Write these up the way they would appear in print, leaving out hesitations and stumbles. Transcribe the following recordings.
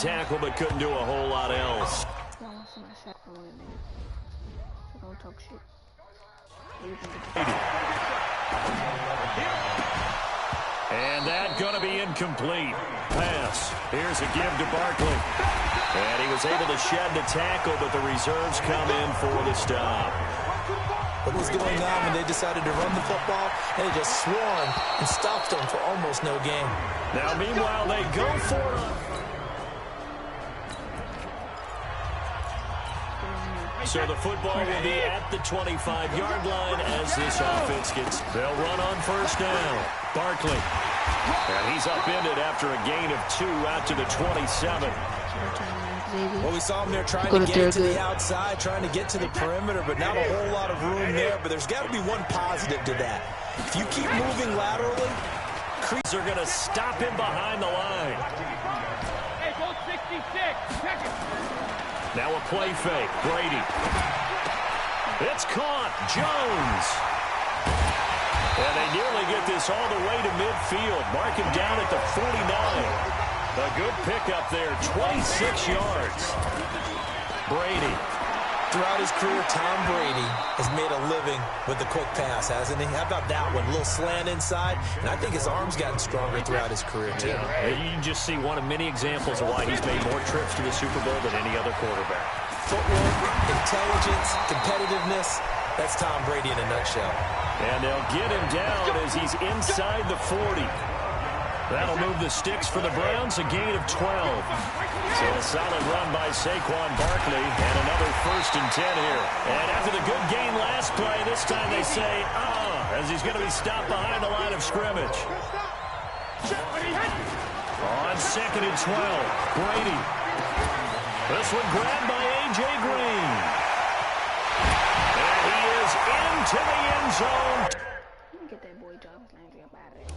tackle, but couldn't do a whole lot else. And that going to be incomplete. Pass. Here's a give to Barkley. And he was able to shed the tackle, but the reserves come in for the stop. What was going on when they decided to run the football? They just swarmed and stopped them for almost no gain. Now, meanwhile, they go for it. So the football will be at the 25-yard line as this offense gets. They'll run on first down. Barkley. And he's upended after a gain of 2 out to the 27. Well, we saw him there trying to get to the outside, trying to get to the perimeter, but not a whole lot of room there. But there's got to be one positive to that. If you keep moving laterally, Crease are going to stop him behind the line. Hey, go 66. Check it. Now a play fake. Brady. It's caught. Jones. And they nearly get this all the way to midfield. Mark him down at the 49. A good pickup there, 26 yards. Brady. Throughout his career, Tom Brady has made a living with the quick pass, hasn't he? How about that one? A little slant inside, and I think his arm's gotten stronger throughout his career, too. Yeah, you can just see one of many examples of why he's made more trips to the Super Bowl than any other quarterback. Footwork, intelligence, competitiveness, that's Tom Brady in a nutshell. And they'll get him down as he's inside the 40. That'll move the sticks for the Browns, a gain of 12. So a solid run by Saquon Barkley, and another 1st and 10 here. And after the good gain last play, this time they say, as he's going to be stopped behind the line of scrimmage. On 2nd and 12, Brady. This one grabbed by A.J. Green. And he is into the end zone. Get that boy Jarvis Landry up out of there.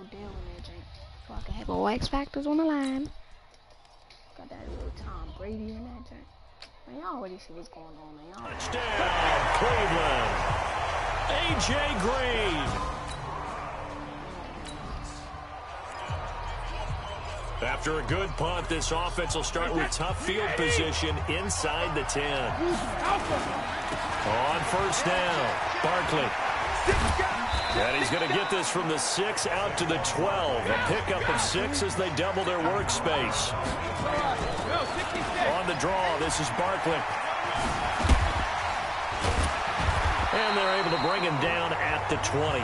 Deal in there, Jake. So I can have all X Factors on the line. Got that little Tom Brady in that, Jake. Man, y'all already see what's going on, man. Touchdown, Cleveland. A.J. Green. After a good punt, this offense will start with tough field position inside the 10. On first down, Barkley. And he's going to get this from the 6 out to the 12. A pickup of 6 as they double their workspace. On the draw, this is Barkley. And they're able to bring him down at the 20.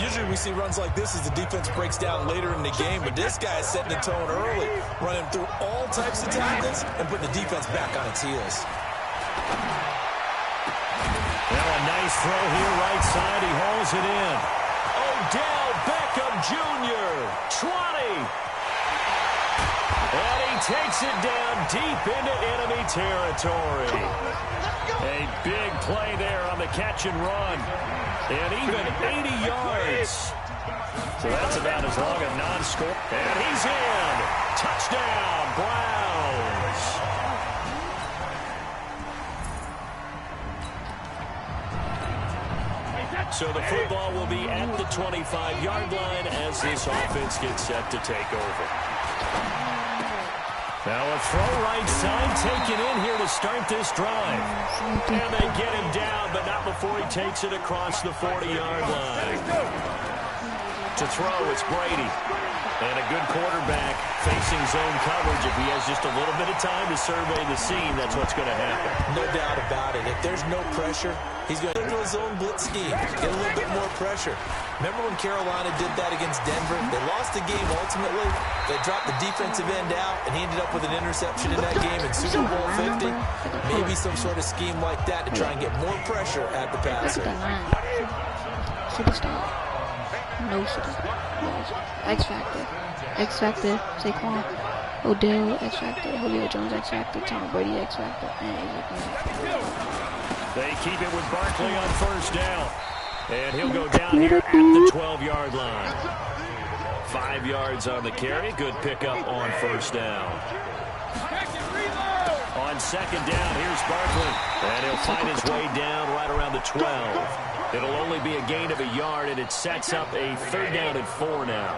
Usually we see runs like this as the defense breaks down later in the game, but this guy is setting the tone early, running through all types of tackles and putting the defense back on its heels. Now a nice throw here, right side. He hauls it in. Odell Beckham Jr., 20. And he takes it down deep into enemy territory. A big play there on the catch and run. And even 80 yards. So that's about as long a non-score. And he's in. Touchdown, Browns. So the football will be at the 25-yard line as this offense gets set to take over. Now a throw right side taken in here to start this drive. And they get him down, but not before he takes it across the 40-yard line. To throw, it's Brady. And a good quarterback facing zone coverage. If he has just a little bit of time to survey the scene, that's what's going to happen. No doubt about it. If there's no pressure, he's going to go to his own blitz scheme, get a little bit more pressure. Remember when Carolina did that against Denver? They lost the game ultimately. They dropped the defensive end out, and he ended up with an interception in that game in Super Bowl 50. Maybe some sort of scheme like that to try and get more pressure at the passer. Superstar. No superstar. X Factor. X Factor. Saquon. Odell. X Factor. Julio Jones. X Factor. Tom Brady. X Factor. And they keep it with Barkley on first down. And he'll go down here at the 12-yard line. 5 yards on the carry. Good pickup on first down. On second down, here's Barkley. And he'll find his way down right around the 12. It'll only be a gain of a yard, and it sets up a 3rd down and 4 now.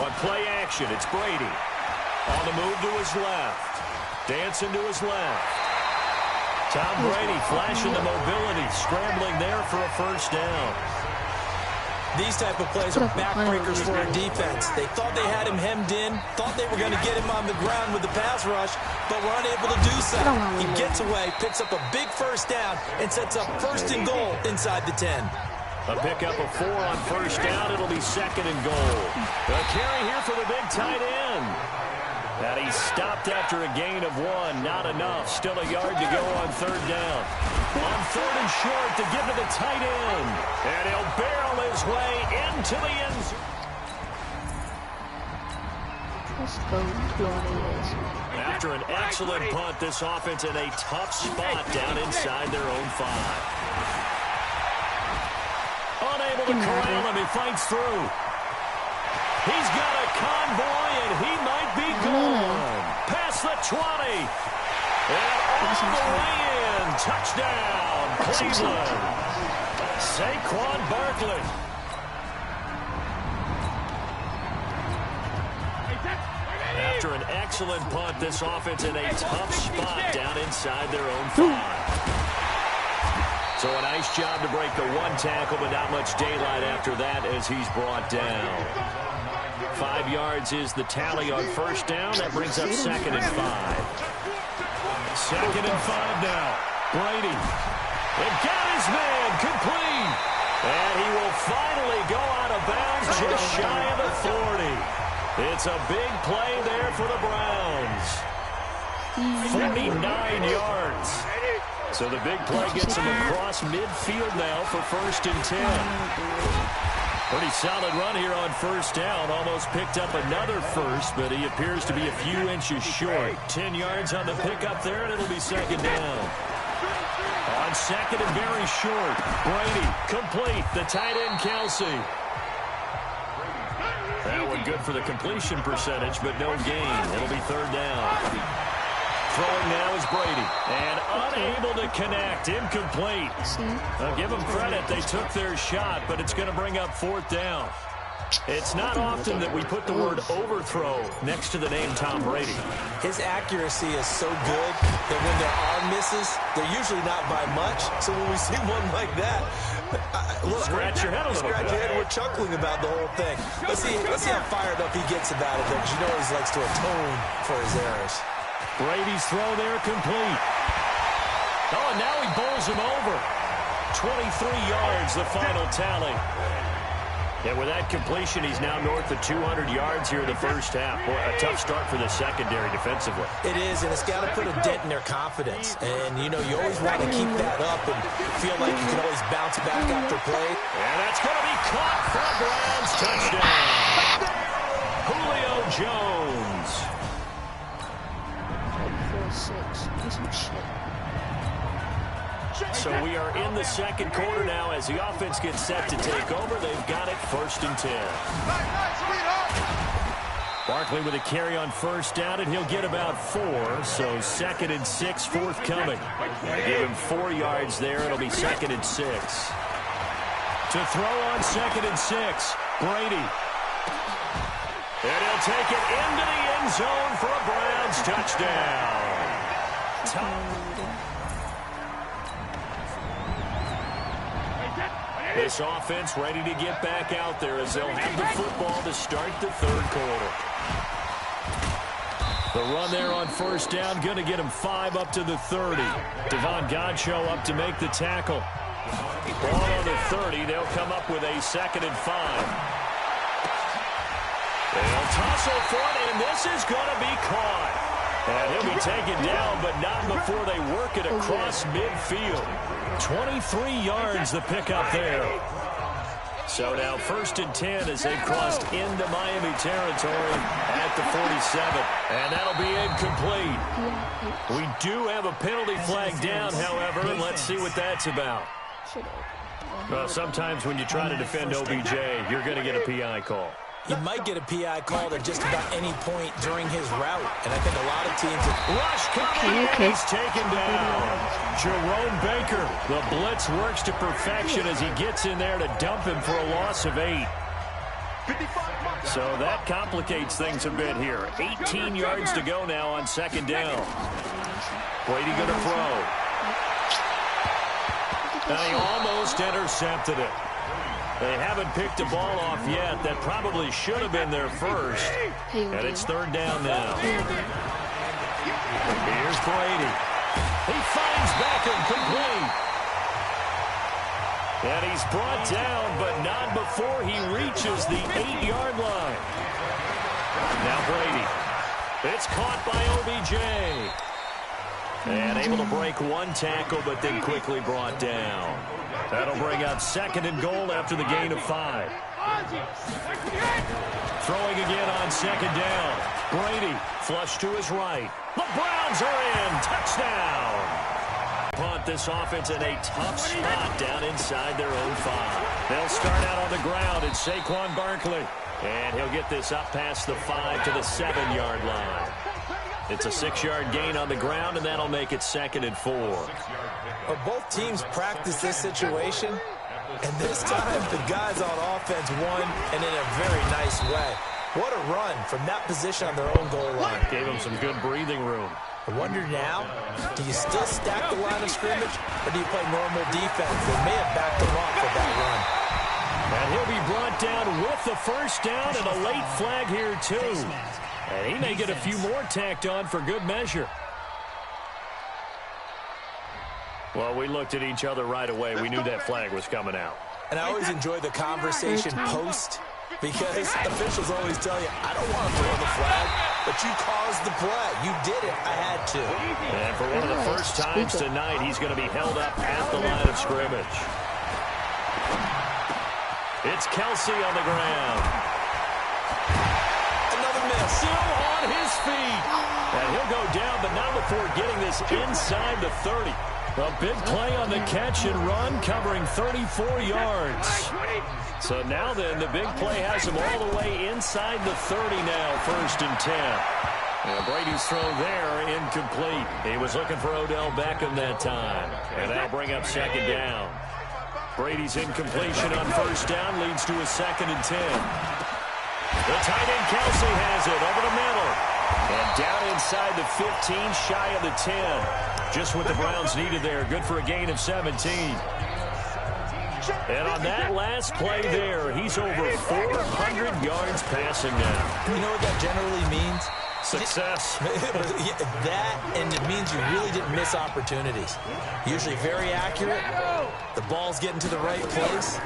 On play action, it's Brady. On the move to his left. Dancing to his left. Tom Brady flashing the mobility, scrambling there for a 1st down. These type of plays are backbreakers for a defense. They thought they had him hemmed in, thought they were going to get him on the ground with the pass rush, but were unable to do so. He gets away, picks up a big 1st down, and sets up 1st and goal inside the 10. A pickup of 4 on 1st down. It'll be 2nd and goal. A carry here for the big tight end. And he stopped after a gain of 1. Not enough. Still a yard to go on 3rd down. On 3rd and short to give to the tight end. And he'll barrel his way into the end zone. Let's go. After an excellent punt, this offense in a tough spot down inside their own 5. Unable to corral him. He fights through. He's got a convoy, and he might be gone. Past the 20. And all the way in. Touchdown, Cleveland. Saquon Barkley. After an excellent punt, this offense in a tough spot down inside their own 5. So a nice job to break the 1 tackle, but not much daylight after that as he's brought down. 5 yards is the tally on 1st down. That brings up 2nd and 5. 2nd and 5 now. Brady. It got his man complete. And he will finally go out of bounds just shy of the 40. It's a big play there for the Browns. 49 yards. So the big play gets him across midfield now for 1st and 10. Pretty solid run here on 1st down. Almost picked up another 1st, but he appears to be a few inches short. 10 yards on the pickup there, and it'll be 2nd down. On 2nd and very short. Brady, complete. The tight end, Kelsey. That one good for the completion percentage, but no gain. It'll be 3rd down. Throwing now is Brady. And unable to connect. Incomplete. I'll give them credit. They took their shot, but it's going to bring up 4th down. It's not often that we put the word overthrow next to the name Tom Brady. His accuracy is so good that when there are misses, they're usually not by much. So when we see one like that, look, scratch your head a little bit. We're chuckling about the whole thing. Let's see how fired up he gets about it, because you know he likes to atone for his errors. Brady's throw there complete. Oh, and now he bowls him over. 23 yards, the final tally. And with that completion, he's now north of 200 yards here in the 1st half. Boy, a tough start for the secondary defensively. It is, and it's got to put a dent in their confidence. And, you know, you always want to keep that up and feel like you can always bounce back after play. And that's going to be caught for a Browns touchdown. Julio Jones. 4-6. So we are in the 2nd quarter now as the offense gets set to take over. They've got it 1st and 10. Barkley with a carry on 1st down, and he'll get about 4. So 2nd and 6 forthcoming. Give him 4 yards there. It'll be 2nd and 6. To throw on 2nd and 6. Brady. And he'll take it into the end zone for a Browns touchdown. This offense ready to get back out there as they'll have the football to start the 3rd quarter. The run there on 1st down, going to get him 5 up to the 30. Devon Godchaux up to make the tackle. Ball on the 30. They'll come up with a 2nd and 5. They'll tussle for it, and this is going to be caught. And he'll be taken down, but not before they work it across midfield. 23 yards the pickup there. So now 1st and 10 as they've crossed into Miami territory at the 47. And that'll be incomplete. We do have a penalty flag down, however, and let's see what that's about. Well, sometimes when you try to defend OBJ, you're going to get a PI call. He might get a PI called at just about any point during his route. And I think a lot of teams... Rush coming in. He's taken down. Jerome Baker. The blitz works to perfection as he gets in there to dump him for a loss of 8. So that complicates things a bit here. 18 yards to go now on second down. Brady going to throw. And he almost intercepted it. They haven't picked a ball off yet. That probably should have been their first. And it's third down now. Here's Brady. He finds Beckham complete. And he's brought down, but not before he reaches the 8-yard line. Now Brady. It's caught by OBJ. And able to break one tackle, but then quickly brought down. That'll bring up second and goal after the gain of 5. Throwing again on second down. Brady, flush to his right. The Browns are in. Touchdown. Punt this offense in a tough spot down inside their own 5. They'll start out on the ground. It's Saquon Barkley. And he'll get this up past the 5 to the 7-yard line. It's a 6-yard gain on the ground, and that'll make it second and 4. Well, both teams practice this situation, and this time the guys on offense won, and in a very nice way. What a run from that position on their own goal line. Gave them some good breathing room. I wonder now, do you still stack the line of scrimmage, or do you play normal defense? They may have backed them up for that run. And he'll be brought down with the first down and a late flag here, too. And he may get a few more tacked on for good measure. Well, we looked at each other right away. We knew that flag was coming out. And I always enjoy the conversation post, because officials always tell you, I don't want to throw the flag, but you caused the play. You did it. I had to. And for one of the first times tonight, he's going to be held up at the line of scrimmage. It's Kelsey on the ground. Still on his feet. And he'll go down, but not before getting this inside the 30. A big play on the catch and run, covering 34 yards. So now then, the big play has him all the way inside the 30 now, first and 10. And Brady's throw there, incomplete. He was looking for Odell Beckham that time. And that'll bring up second down. Brady's incompletion on first down leads to a second and 10. The tight end Kelsey has it over the middle. And down inside the 15, shy of the 10. Just what the Browns needed there. Good for a gain of 17. And on that last play there, he's over 400 yards passing now. You know what that generally means? Success. That, and it means you really didn't miss opportunities. Usually very accurate. The ball's getting to the right place.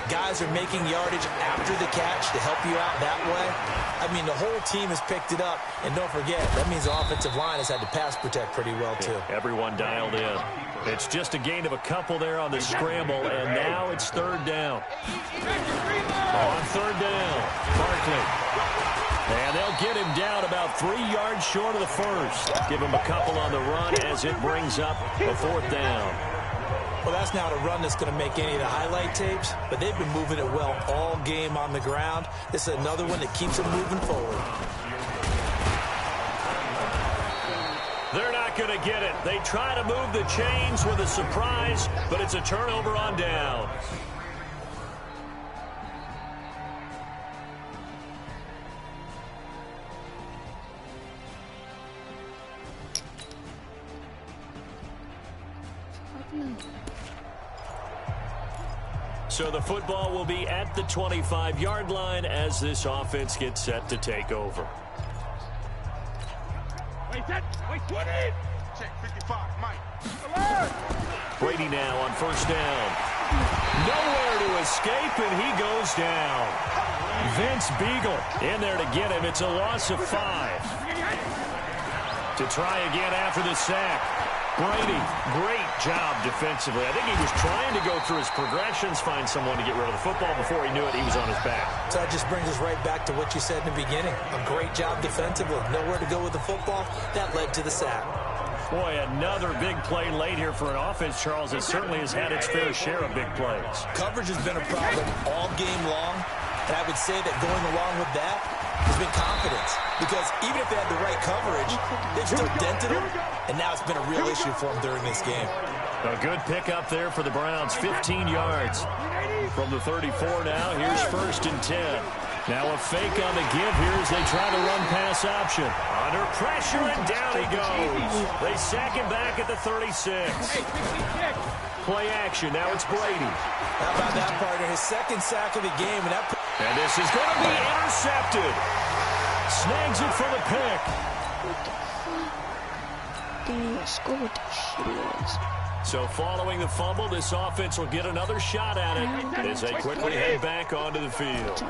Guys are making yardage after the catch to help you out that way. I mean, the whole team has picked it up. And don't forget, that means the offensive line has had to pass protect pretty well, too. Everyone dialed in. It's just a gain of a couple there on the scramble, and now it's third down. On third down, Barkley. And they'll get him down about 3 yards short of the first. Give him a couple on the run as it brings up a fourth down. Well, that's not a run that's going to make any of the highlight tapes, but they've been moving it well all game on the ground. This is another one that keeps them moving forward. They're not going to get it. They try to move the chains with a surprise, but it's a turnover on down. So the football will be at the 25-yard line as this offense gets set to take over. Wait, 20. Check 55, Mike. Brady now on first down. Nowhere to escape, and he goes down. Vince Beagle in there to get him. It's a loss of 5. To try again after the sack. Brady, great job defensively. I think he was trying to go through his progressions, find someone to get rid of the football. Before he knew it, he was on his back. So that just brings us right back to what you said in the beginning. A great job defensively. Nowhere to go with the football. That led to the sack. Boy, another big play late here for an offense, Charles, that certainly has had its fair share of big plays. Coverage has been a problem all game long. And I would say that going along with that has been confidence. Because even if they had the right coverage, they've still dented them, and now it's been a real issue for them during this game. A good pickup there for the Browns, 15 yards. From the 34 now, here's 1st and 10. Now a fake on the give here as they try to run pass option. Under pressure, and down he goes. They sack him back at the 36. Play action, now it's Brady. How about that, partner? His 2nd sack of the game. And this is going to be intercepted. Snags it for the pick. They score with the shitty. So following the fumble, this offense will get another shot at it as they quickly head back onto the field.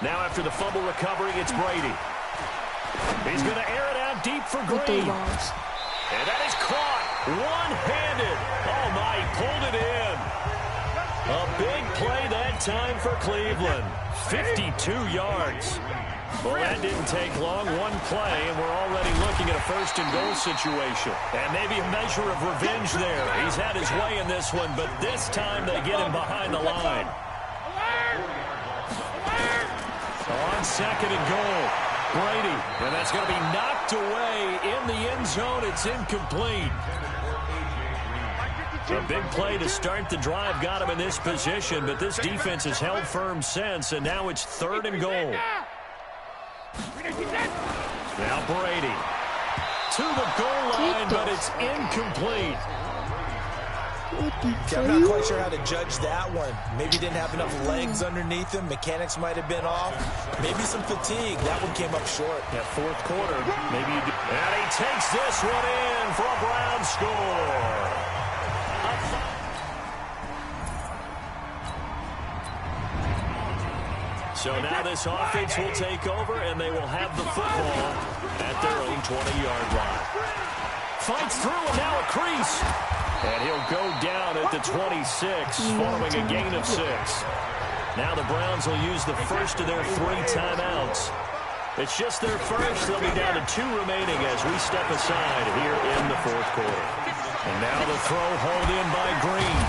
Now after the fumble recovery, it's Brady. He's going to air it out deep for Green. And that is caught one-handed. Oh, my, he pulled it in. A big play that time for Cleveland. 52 yards. Well, that didn't take long. One play, and we're already looking at a 1st and goal situation. And maybe a measure of revenge there. He's had his way in this one, but this time they get him behind the line. On 2nd and goal, Brady. And that's going to be knocked away in the end zone. It's incomplete. A big play to start the drive got him in this position, but this defense has held firm since, and now it's 3rd and goal. Now Brady to the goal line, but it's incomplete. I'm not quite sure how to judge that one. Maybe didn't have enough legs underneath him. Mechanics might have been off. Maybe some fatigue. That one came up short. That 4th quarter, maybe. And he takes this one in for a Brown score. So now this offense will take over, and they will have the football at their own 20-yard line. Fights through, and now a crease. And he'll go down at the 26 following a gain of 6. Now the Browns will use the first of their 3 timeouts. It's just their first. They'll be down to 2 remaining as we step aside here in the 4th quarter. And now the throw hauled in by Green.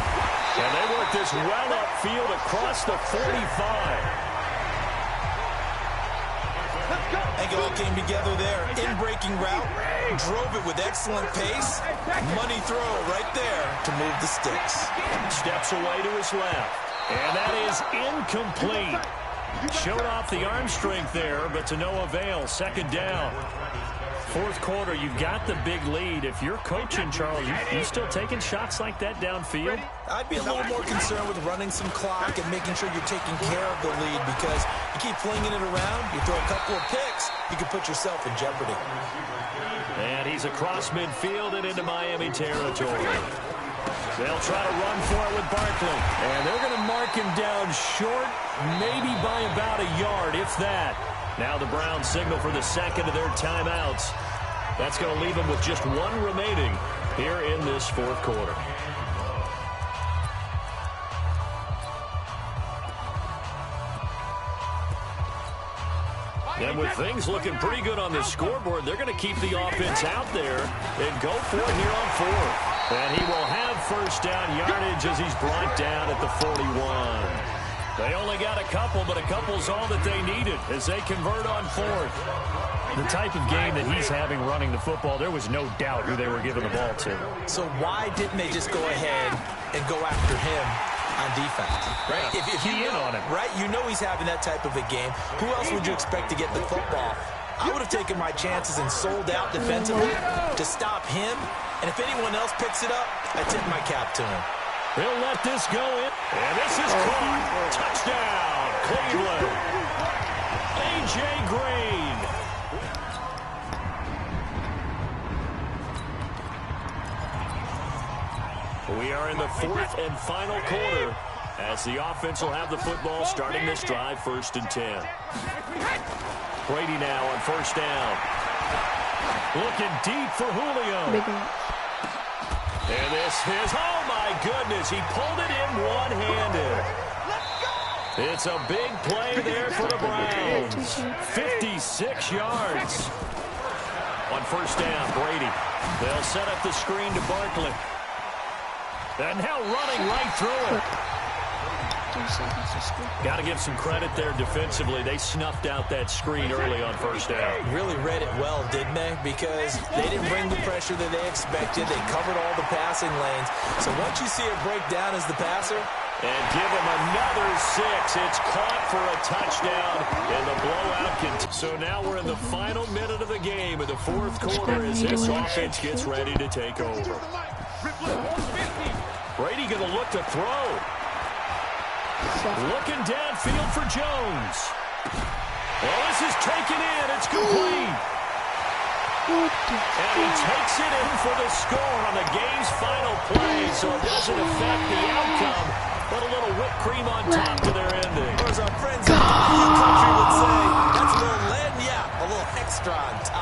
And they work this well upfield across the 45. I think it all came together there. In-breaking route, drove it with excellent pace. Money throw right there to move the sticks. Steps away to his left. And that is incomplete. Showed off the arm strength there, but to no avail. 2nd down. 4th quarter, you've got the big lead. If you're coaching, Charles, you still taking shots like that downfield? I'd be a little more concerned with running some clock and making sure you're taking care of the lead, because you keep flinging it around, you throw a couple of picks, you can put yourself in jeopardy. And he's across midfield and into Miami territory. They'll try to run for it with Barkley. And they're going to mark him down short, maybe by about a yard, if that. Now the Browns signal for the 2nd of their timeouts. That's going to leave them with just 1 remaining here in this 4th quarter. And with things looking pretty good on the scoreboard, they're going to keep the offense out there and go for it here on 4th. And he will have 1st down yardage as he's brought down at the 41. They only got a couple, but a couple's all that they needed as they convert on 4th. The type of game that he's having running the football, there was no doubt who they were giving the ball to. So why didn't they just go ahead and go after him on defense? Right? Yeah, if you know, on him. right? You know he's having that type of a game. Who else would you expect to get the football? I would have taken my chances and sold out defensively to stop him. And if anyone else picks it up, I tip my cap to him. He'll let this go in. And this is caught. Touchdown, Cleveland. A.J. Green. We are in the 4th and final quarter as the offense will have the football starting this drive 1st and 10. Brady now on 1st down. Looking deep for Julio. And this is, oh my goodness, he pulled it in one-handed. It's a big play there for the Browns. 56 yards. On 1st down, Brady. They'll set up the screen to Barkley. And now running right through it. 3 seconds to score. Got to give some credit there defensively. They snuffed out that screen early on first down. Really read it well, didn't they? Because they didn't bring the pressure that they expected. They covered all the passing lanes. So once you see it break down as the passer, and give him another 6. It's caught for a touchdown, and the blowout continues. So now we're in the final minute of the game in the fourth quarter as this offense gets ready to take over. Brady going to look to throw. Looking downfield for Jones. Well, this is taken in. It's complete. And he takes it in for the score on the game's final play, so it doesn't affect the outcome, but a little whipped cream on top to their ending. or as our friends in the country would say, that's a little lagniappe, a little extra on top.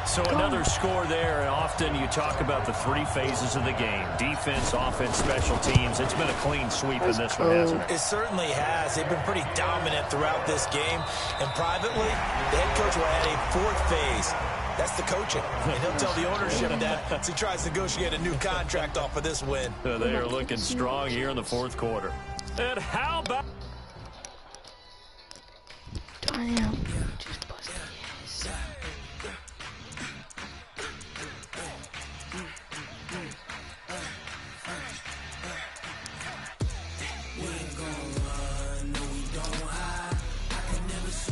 So another score there, and often you talk about the 3 phases of the game. Defense, offense, special teams. It's been a clean sweep in this one, hasn't it? It certainly has. They've been pretty dominant throughout this game. And privately, the head coach will add a 4th phase. That's the coaching. And he'll tell the ownership that as he tries to negotiate a new contract off of this win. They are looking strong here in the fourth quarter. And how about... Damn. Just busted. Yes.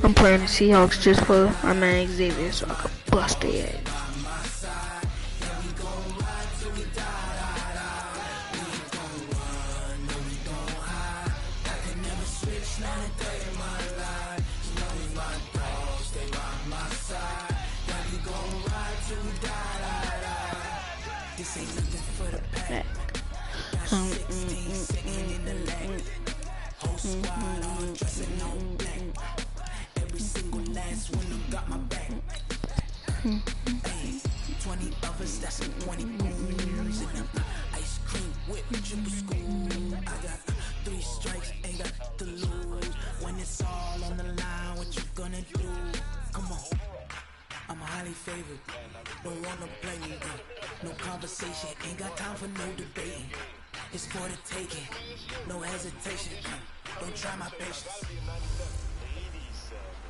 I'm playing the Seahawks just for my man Xavier so I can bust their ass. Don't wanna play me, no conversation, ain't got time for no debating. It's for the taking, no hesitation. Don't try my patience.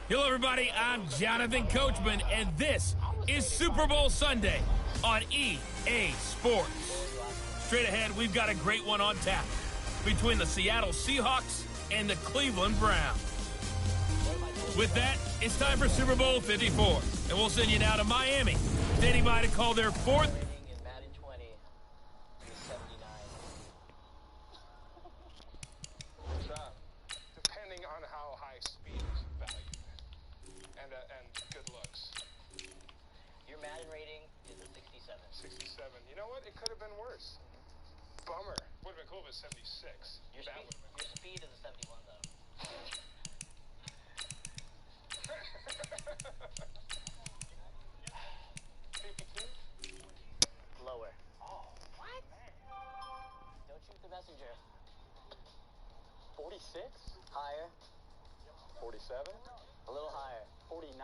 Hello, everybody. I'm Jonathan Coachman, and this is Super Bowl Sunday on EA Sports. Straight ahead, we've got a great one on tap between the Seattle Seahawks and the Cleveland Browns. With that, it's time for Super Bowl 54, and we'll send you now to Miami, standing by to call their 4th. Depending on how high speed is valued and good looks. Your Madden rating is a 67. 67. You know what? It could have been worse. Bummer. Would have been cool if it was 76. Your speed is a 71, though. 52? Lower. Oh, what? Don't shoot the messenger. 46? Higher. 47? A little higher. 49?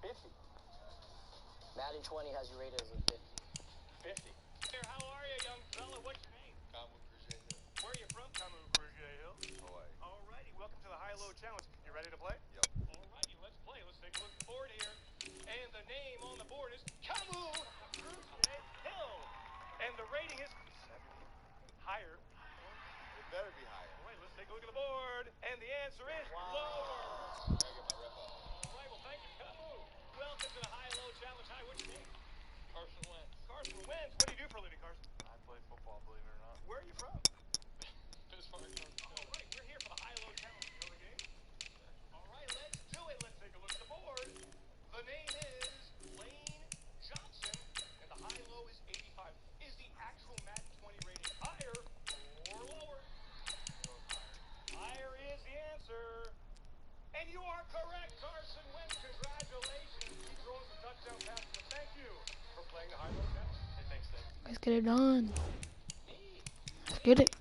50? Madden 20 has you rated as a 50. 50? How are you, young fella? What's your name? Where are you from? Hawaii. All righty. Welcome to the High-Low Challenge. You ready to play? Yep. All righty. Let's play. Let's take a look at the board here. And the name on the board is Camu Hill. And the rating is 70. Higher. It better be higher. All right, let's take a look at the board. And the answer is lower. I gotta get my rep off. All right, well, thank you, Camu. Welcome to the High-Low Challenge. Hi, what's your name? Carson Wentz. Carson Wentz. What do you do for a living, Carson? I play football, believe it or not. Where are you from? Pittsburgh. All right, we're here for the High-Low Challenge. You know the game? All right, let's do it. Let's take a look at the board. The name is Lane Johnson, and the high-low is 85. Is the actual Madden 20 rating higher or lower? Higher is the answer. And you are correct, Carson Wentz. Congratulations. Keep throwing some touchdown passes. And thank you for playing the high-low challenge. Hey, thanks, Dave. Let's get it done. Let's get it.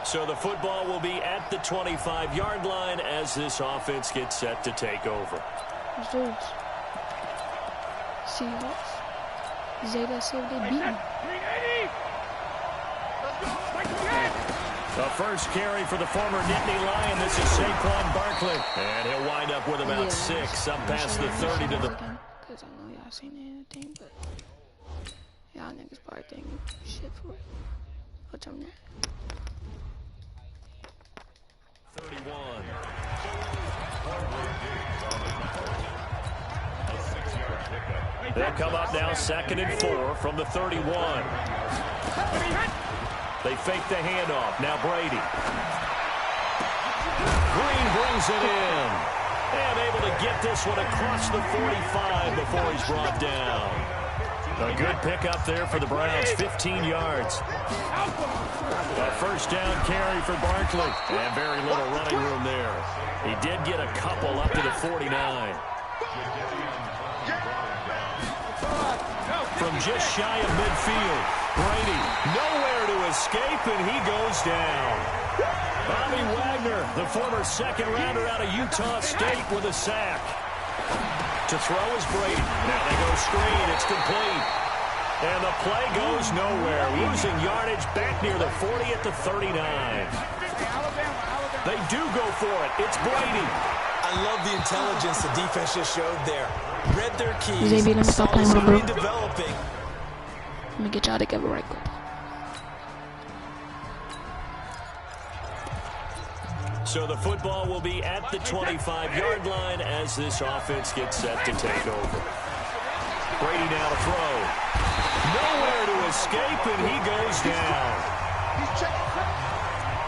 So the football will be at the 25-yard line as this offense gets set to take over. Let's do this. Seahawks. Zeta saved it, beat him. The first carry for the former Nittany Lion. This is Saquon Barkley. And he'll wind up with about 6 up past the 30 to the... Because I know y'all seen anything, but y'all niggas probably think shit for it. What's on that? 31. They'll come up now 2nd and 4 from the 31. They fake the handoff. Now Brady. Green brings it in. And able to get this one across the 45 before he's brought down. A good pickup there for the Browns. 15 yards. A first down carry for Barkley. And very little running room there. He did get a couple up to the 49. From just shy of midfield, Brady nowhere to escape, and he goes down. Bobby Wagner, the former second-rounder out of Utah State, with a sack. To throw is Brady. Now they go screen. It's complete. And the play goes nowhere. Losing yardage back near the 40 at the 39. They do go for it. It's Brady. I love the intelligence the defense just showed there. Read their keys. Xavier, let me stop playing with him, bro. Developing. Let me get y'all together right quick. So the football will be at the 25-yard line as this offense gets set to take over. Brady now to throw. Nowhere to escape, and he goes down.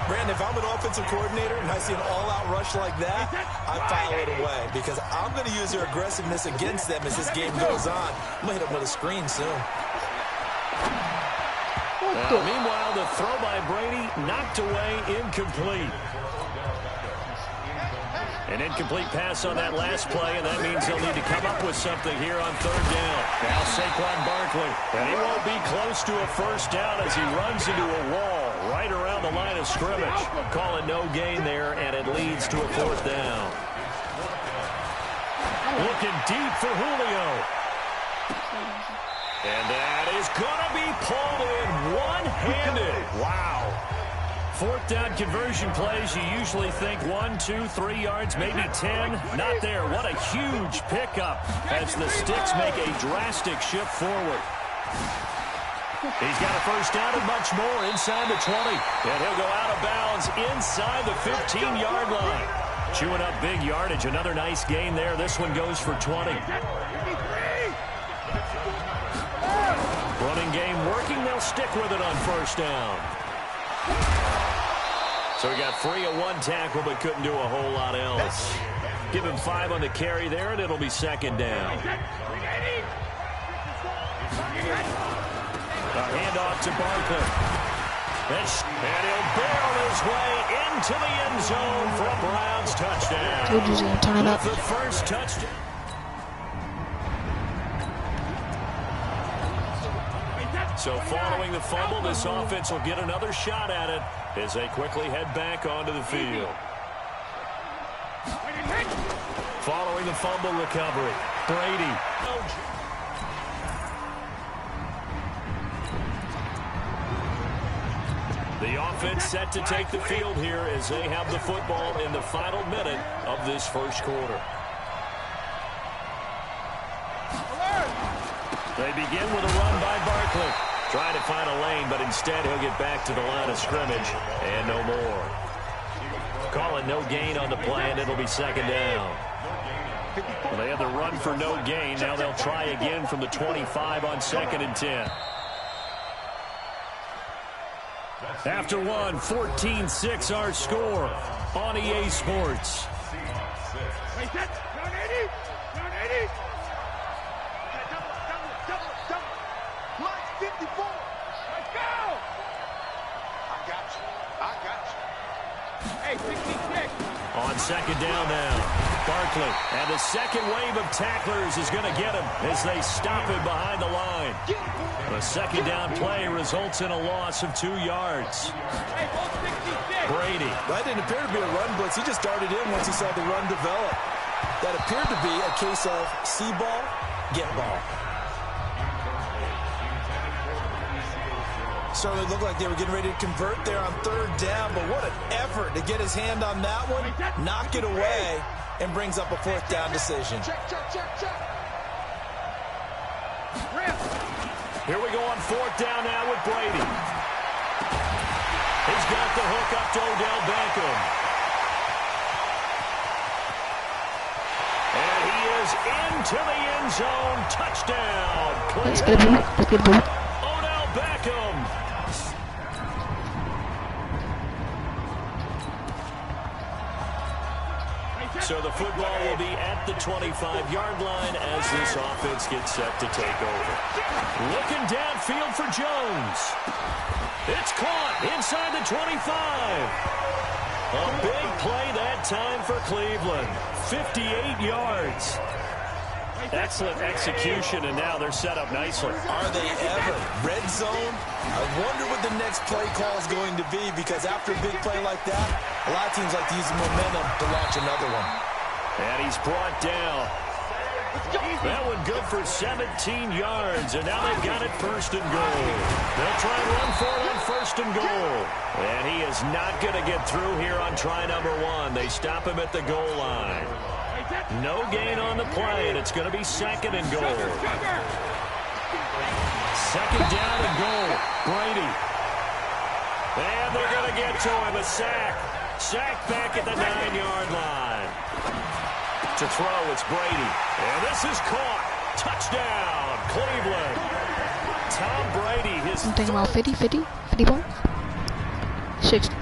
Brandon, if I'm an offensive coordinator and I see an all-out rush like that, I file it away because I'm going to use their aggressiveness against them as this game goes on. I'm going to hit them with a screen soon. Meanwhile, the throw by Brady knocked away, incomplete. An incomplete pass on that last play, and that means they'll need to come up with something here on 3rd down. Now Saquon Barkley, and he won't be close to a first down as he runs into a wall right around the line of scrimmage. Calling no gain there, and it leads to a 4th down. Looking deep for Julio. And that is going to be pulled in one-handed. Wow. 4th down conversion plays, you usually think 1, 2, 3 yards, maybe 10. Not there. What a huge pickup as the Sticks make a drastic shift forward. He's got a first down and much more inside the 20. And he'll go out of bounds inside the 15-yard line. Chewing up big yardage. Another nice gain there. This one goes for 20. Running game working. They'll stick with it on first down. So he got free of one tackle, but couldn't do a whole lot else. Give him 5 on the carry there, and it'll be 2nd down. A handoff to Barkley. And he'll barrel his way into the end zone for a Browns touchdown. Told you he's gonna turn it up. The first touchdown. So following the fumble, this offense will get another shot at it as they quickly head back onto the field. Following the fumble recovery, Brady. The offense set to take the field here as they have the football in the final minute of this first quarter. They begin with a run by Barkley. Trying to find a lane, but instead he'll get back to the line of scrimmage and no more. Calling no gain on the play, and it'll be 2nd down. Well, they had the run for no gain. Now they'll try again from the 25 on 2nd and 10. After one, 14-6 our score on EA Sports. On 2nd down now, Barkley, and the second wave of tacklers is going to get him as they stop him behind the line. The 2nd down play results in a loss of 2 yards. Brady. That didn't appear to be a run blitz. He just darted in once he saw the run develop. That appeared to be a case of see ball, get ball. Certainly looked like they were getting ready to convert there on third down, but what an effort to get his hand on that one, knock it away, and brings up a fourth down decision. Here we go on fourth down now with Brady. He's got the hook up to Odell Beckham. And he is into the end zone. Touchdown. Let's get a ball. Odell Beckham. So the football will be at the 25-yard line as this offense gets set to take over. Looking downfield for Jones. It's caught inside the 25. A big play that time for Cleveland. 58 yards. Excellent execution, and now they're set up nicely. Are they ever? Red zone? I wonder what the next play call is going to be, because after a big play like that, a lot of teams like to use the momentum to launch another one. And he's brought down. That one good for 17 yards, and now they've got it first and goal. They'll try and run for it on first and goal. And he is not going to get through here on try number one. They stop him at the goal line. No gain on the play, and it's going to be second and goal. Second down and goal. Brady. And they're going to get to him. A sack. Sack back at the 9-yard line. To throw, it's Brady. And this is caught. Touchdown, Cleveland. Tom Brady, his... I'm thinking about 50 ball. 60.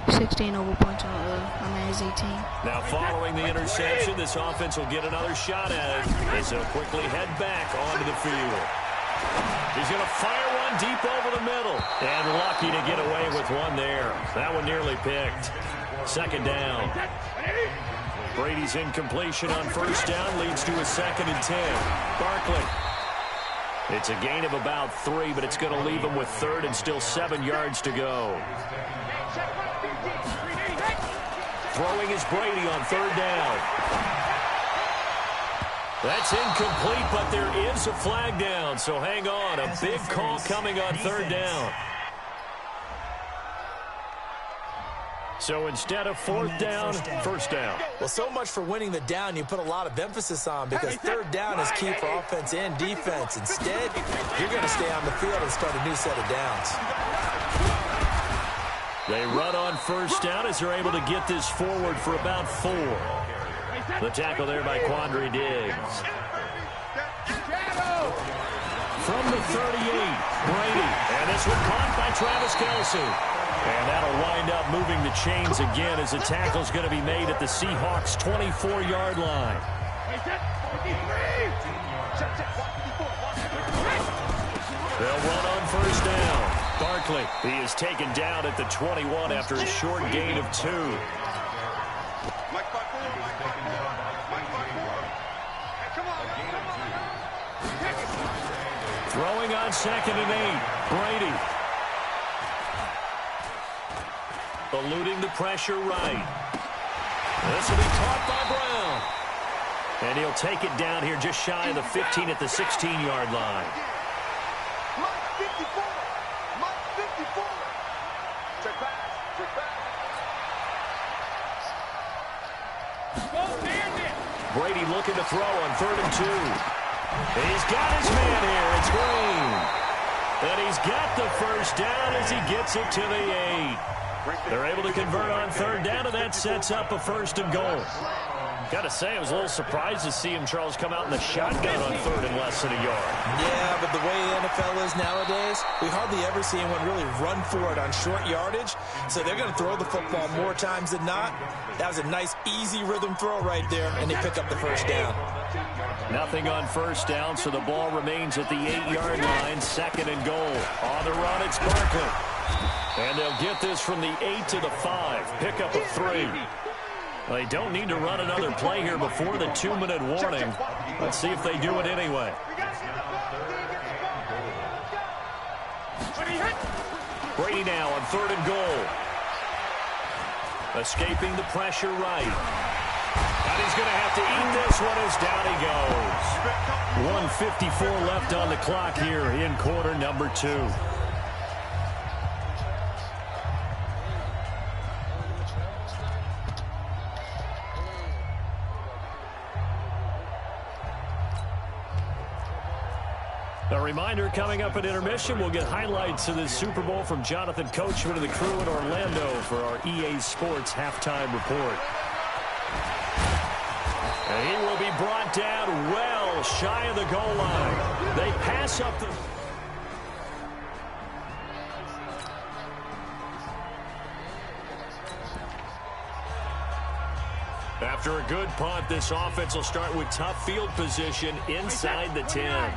16 over points on my man's 18. Now following the interception, this offense will get another shot at it as they'll quickly head back onto the field. He's going to fire one deep over the middle. And lucky to get away with one there. That one nearly picked. Second down. Brady's incompletion on first down leads to a 2nd and 10. Barkley. It's a gain of about 3, but it's going to leave him with 3rd and still 7 yards to go. Throwing is Brady on 3rd down. That's incomplete, but there is a flag down, so hang on. A big call coming on 3rd down. So instead of 4th down, 1st down. Well, so much for winning the down you put a lot of emphasis on, because 3rd down is key for offense and defense. Instead, you're going to stay on the field and start a new set of downs. They run on 1st down as they're able to get this forward for about 4. The tackle there by Quandre Diggs. From the 38, Brady. And this one caught by Travis Kelce. And that'll wind up moving the chains again as the tackle's going to be made at the Seahawks' 24-yard line. They'll run on 1st down. Barkley, he is taken down at the 21 after a short gain of 2. Throwing on 2nd and 8, Brady. Eluding the pressure right. This will be caught by Brown. And he'll take it down here just shy of the 15 at the 16-yard line. Brady looking to throw on 3rd and 2. He's got his man here. It's Green. And he's got the first down as he gets it to the 8. They're able to convert on 3rd down, and that sets up a 1st and goal. Got to say, I was a little surprised to see him, Charles, come out in the shotgun on 3rd and less than a yard. Yeah, but the way the NFL is nowadays, we hardly ever see anyone really run for it on short yardage. So they're going to throw the football more times than not. That was a nice, easy rhythm throw right there, and they pick up the first down. Nothing on 1st down, so the ball remains at the 8-yard line. 2nd and goal. On the run, it's Barkley. And they'll get this from the 8 to the 5. Pick up a 3. They don't need to run another play here before the 2-minute warning. Let's see if they do it anyway. Brady now on 3rd and goal. Escaping the pressure right. And he's going to have to eat this one as down he goes. 1:54 left on the clock here in quarter number 2. A reminder, coming up at intermission, we'll get highlights of this Super Bowl from Jonathan Coachman and the crew in Orlando for our EA Sports halftime report. And he will be brought down well shy of the goal line. They pass up the... After a good punt, this offense will start with tough field position inside the 10.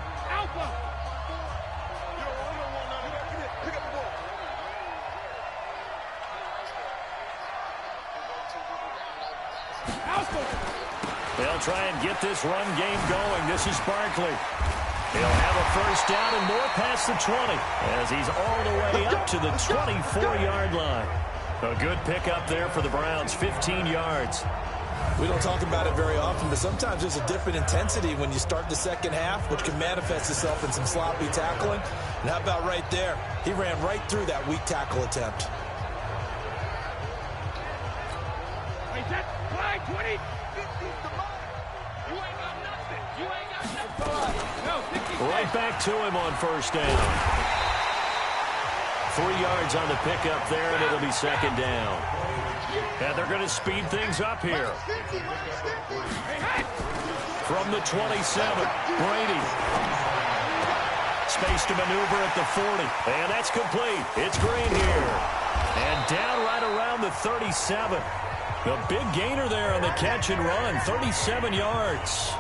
They'll try and get this run game going. This is Barkley. He'll have a first down and more past the 20 as he's all the way up to the 24-yard line. A good pickup there for the Browns, 15 yards. We don't talk about it very often, but sometimes there's a dip in intensity when you start the second half, which can manifest itself in some sloppy tackling. And how about right there? He ran right through that weak tackle attempt. Right back to him on first down. 3 yards on the pickup there, and it'll be second down. And they're going to speed things up here. From the 27, Brady. Space to maneuver at the 40. And that's complete. It's Green here. And down right around the 37. A big gainer there on the catch and run. 37 yards.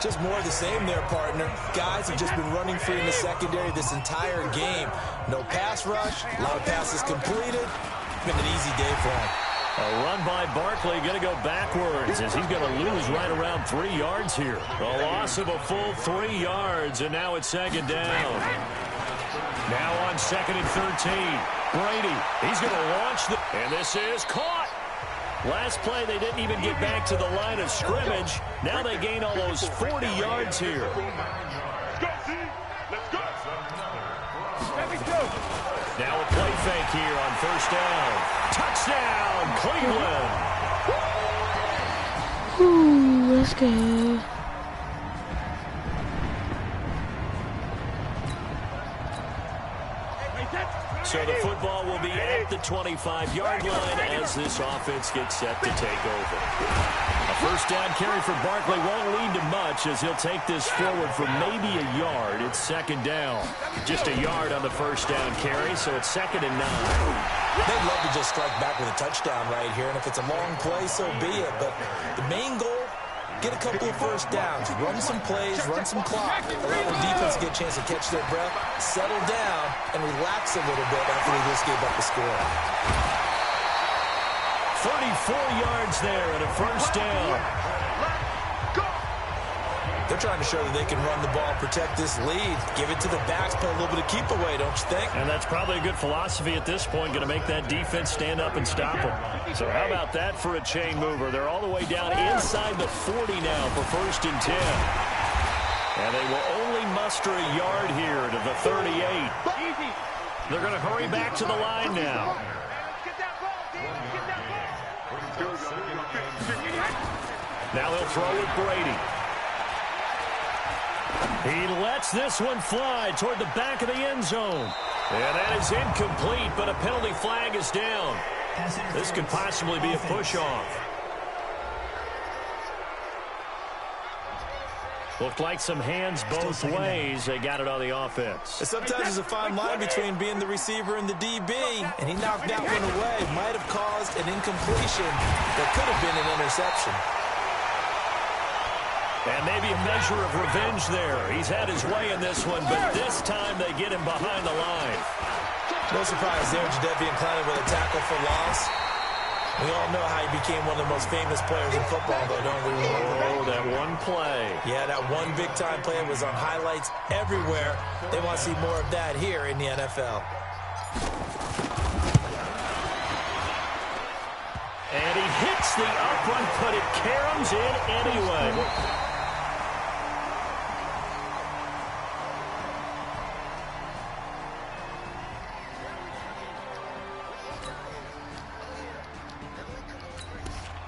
Just more of the same there, partner. Guys have just been running free in the secondary this entire game. No pass rush, a lot of passes completed. It's been an easy day for him. A run by Barkley going to go backwards as he's going to lose right around 3 yards here. A loss of a full 3 yards, and now it's second down. Now on second and 13. Brady, he's going to launch the... And this is caught. Last play, they didn't even get back to the line of scrimmage. Now they gain almost 40 yards here. Now a play fake here on first down. Touchdown, Cleveland. Ooh, let's go. So the football will be at the 25-yard line as this offense gets set to take over. A first down carry for Barkley won't lead to much as he'll take this forward for maybe a yard. It's second down. Just a yard on the first down carry, so it's second and 9. They'd love to just strike back with a touchdown right here, and if it's a long play, so be it. But the main goal, get a couple of first downs, run some plays, run some clock, allow the defense to get a chance to catch their breath, settle down, and relax a little bit after they just gave up the score. 34 yards there and a first down. They're trying to show that they can run the ball, protect this lead, give it to the backs, play a little bit of keep away, don't you think? And that's probably a good philosophy at this point, going to make that defense stand up and stop them. So how about that for a chain mover? They're all the way down inside the 40 now for first and 10. And they will only muster a yard here to the 38. They're going to hurry back to the line now. Now they'll throw with Brady. He lets this one fly toward the back of the end zone. And that is incomplete, but a penalty flag is down. This could possibly be a push-off. Looked like some hands both ways. They got it on the offense. And sometimes there's a fine line between being the receiver and the DB, and he knocked that one away. Might have caused an incompletion that could have been an interception. And maybe a measure of revenge there. He's had his way in this one, but this time they get him behind the line. No surprise there, Jadeveon Clowney with a tackle for loss. We all know how he became one of the most famous players in football, though, don't we? Oh, that one play. Yeah, that one big-time play was on highlights everywhere. They want to see more of that here in the NFL. And he hits the upright, but it caroms in anyway.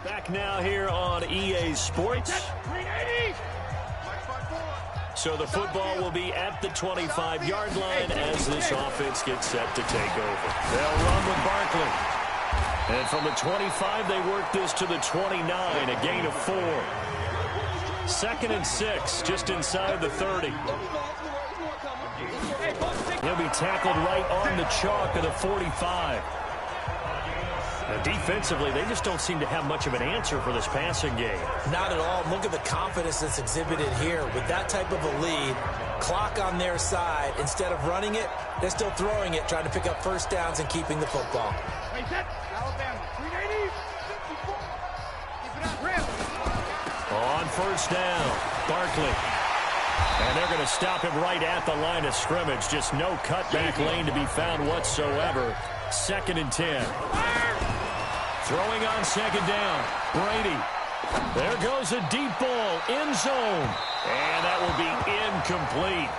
Back now here on EA Sports. So the football will be at the 25-yard line as this offense gets set to take over. They'll run with Barkley. And from the 25, they work this to the 29, a gain of 4. 2nd and 6, just inside the 30. He'll be tackled right on the chalk of the 45. Now, defensively, they just don't seem to have much of an answer for this passing game. Not at all. Look at the confidence that's exhibited here. With that type of a lead, clock on their side, instead of running it, they're still throwing it, trying to pick up first downs and keeping the football. On first down, Barkley. And they're going to stop him right at the line of scrimmage. Just no cutback lane to be found whatsoever. 2nd and 10. Throwing on 2nd down, Brady. There goes a deep ball, end zone. And that will be incomplete.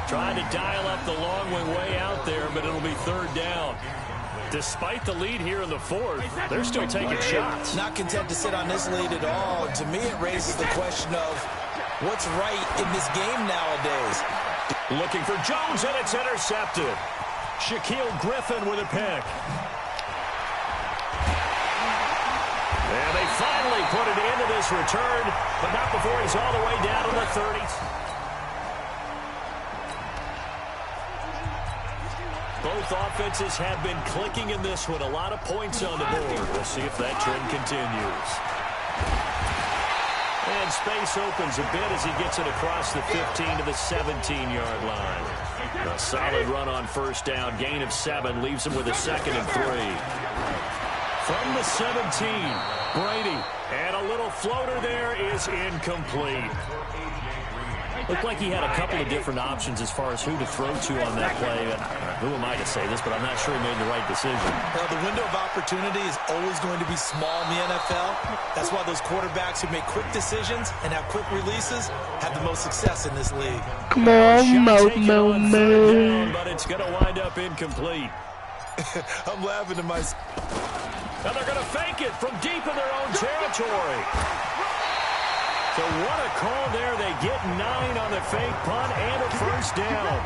Trying to dial up the long way out there, but it'll be 3rd down. Despite the lead here in the 4th, they're still taking shots. Not content to sit on this lead at all. To me, it raises the question of what's right in this game nowadays. Looking for Jones, and it's intercepted. Shaquille Griffin with a pick. And they finally put it into this return, but not before he's all the way down to the 30s. Both offenses have been clicking in this one. A lot of points on the board. We'll see if that trend continues. And space opens a bit as he gets it across the 15 to the 17-yard line. A solid run on first down. Gain of 7 leaves him with a 2nd and 3. From the 17, Brady. And a little floater there is incomplete. Looked like he had a couple of different options as far as who to throw to on that play. Who am I to say this, but I'm not sure he made the right decision. Well, the window of opportunity is always going to be small in the NFL. That's why those quarterbacks who make quick decisions and have quick releases have the most success in this league. Come on, Mo. But it's going to wind up incomplete. I'm laughing to myself. And they're going to fake it from deep in their own territory. So what a call there. They get 9 on the fake punt and a first down.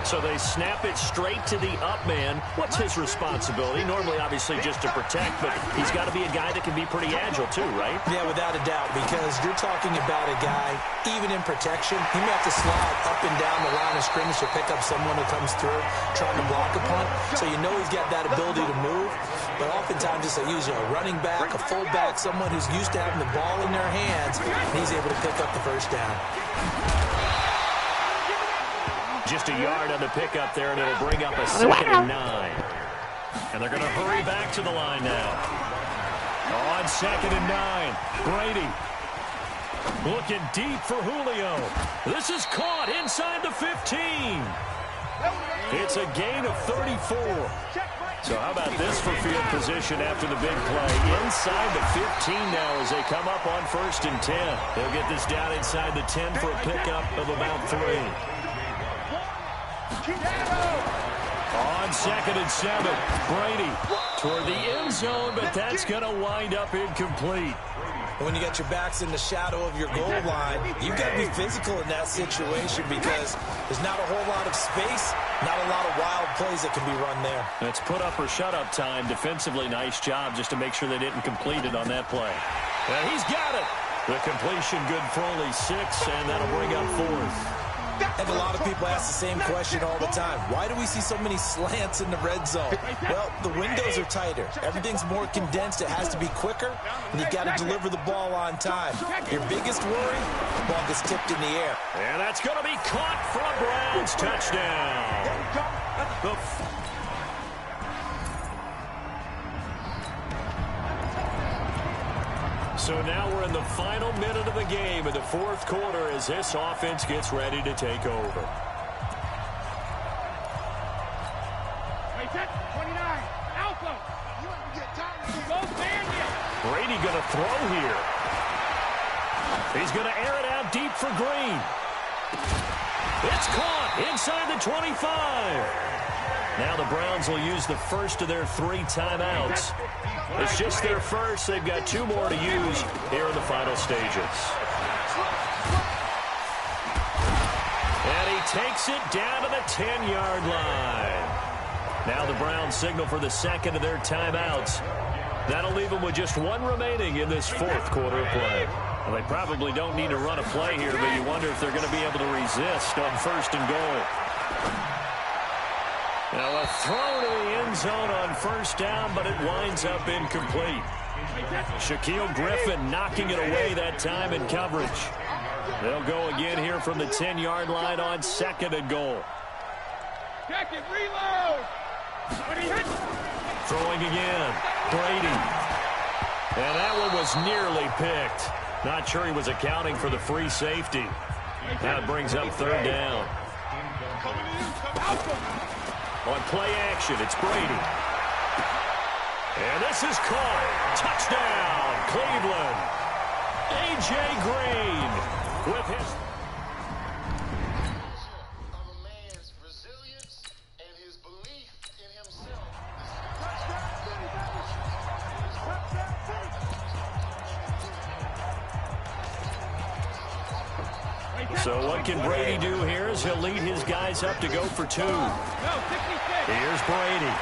So they snap it straight to the up man. What's his responsibility? Normally, obviously, just to protect, but he's got to be a guy that can be pretty agile too, right? Yeah, without a doubt, because you're talking about a guy, even in protection, he may have to slide up and down the line of scrimmage to pick up someone who comes through trying to block a punt. So you know he's got that ability to move. But oftentimes it's usually a running back, a fullback, someone who's used to having the ball in their hands, and he's able to pick up the first down. Just a yard on the pickup there, and it'll bring up a 2nd and 9. And they're going to hurry back to the line now. On 2nd and 9, Brady looking deep for Julio. This is caught inside the 15. It's a gain of 34. So how about this for field position after the big play? Inside the 15 now as they come up on 1st and 10. They'll get this down inside the 10 for a pickup of about 3. On 2nd and 7, Brady toward the end zone, but that's going to wind up incomplete. When you got your backs in the shadow of your goal line, you've got to be physical in that situation because there's not a whole lot of space, not a lot of wild plays that can be run there. It's put up or shut up time. Defensively, nice job just to make sure they didn't complete it on that play. And he's got it. The completion good for only 6, and that'll bring up 4th. And a lot of people ask the same question all the time. Why do we see so many slants in the red zone? Well, the windows are tighter. Everything's more condensed. It has to be quicker, and you've got to deliver the ball on time. Your biggest worry, the ball gets tipped in the air. And that's going to be caught for a Browns touchdown. So now we're in the final minute of the game in the 4th quarter as this offense gets ready to take over. Brady going to throw here. He's going to air it out deep for Green. It's caught inside the 25. Now the Browns will use the first of their 3 timeouts. It's just their first. They've got 2 more to use here in the final stages. And he takes it down to the 10-yard line. Now the Browns signal for the second of their timeouts. That'll leave them with just 1 remaining in this 4th quarter of play. Well, they probably don't need to run a play here, but you wonder if they're going to be able to resist on 1st and goal. Now a throw to the end zone on 1st down, but it winds up incomplete. Shaquille Griffin knocking it away that time in coverage. They'll go again here from the 10-yard line on 2nd and goal. Check it, reload! Throwing again, Brady. And that one was nearly picked. Not sure he was accounting for the free safety. That brings up 3rd down. On play action, it's Brady. And this is caught. Touchdown, Cleveland. A.J. Green with his... Of a man's resilience and his belief in himself. So what can Brady do here is he'll lead his guys up to go for 2. Here's Brady.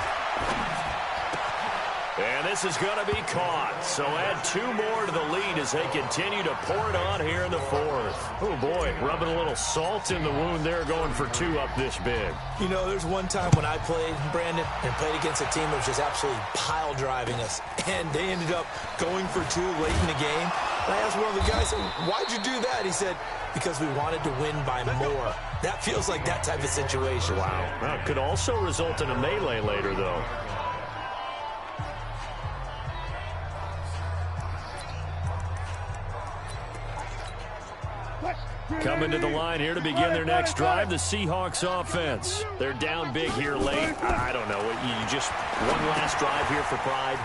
And this is going to be caught. So add 2 more to the lead as they continue to pour it on here in the 4th. Oh, boy, rubbing a little salt in the wound there, going for 2 up this big. You know, there's one time when I played, Brandon, and played against a team that was just absolutely pile driving us. And they ended up going for 2 late in the game. And I asked one of the guys, why'd you do that? He said, because we wanted to win by more. That feels like that type of situation. Wow. Well, could also result in a melee later, though. Coming to the line here to begin their next drive, the Seahawks offense. They're down big here late. I don't know. You just one last drive here for pride.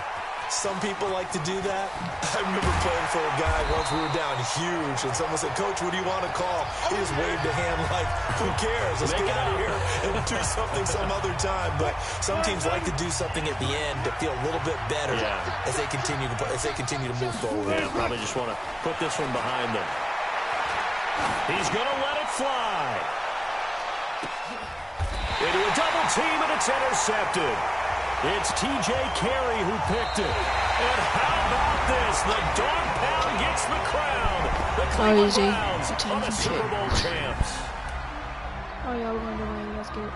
Some people like to do that. I remember playing for a guy once. We were down huge, and someone said, Coach, what do you want to call? He just waved a hand like, who cares? Let's get out of here and do something some other time. But some teams like to do something at the end to feel a little bit better as they continue to move forward. Yeah, probably just want to put this one behind them. He's going to let it fly. Into a double team, and it's intercepted. It's T.J. Carey who picked it. And how about this? The dog pound gets the crown. The Cleveland Browns are the Super Bowl champs. Oh, yeah, we're going to win. Let's get it.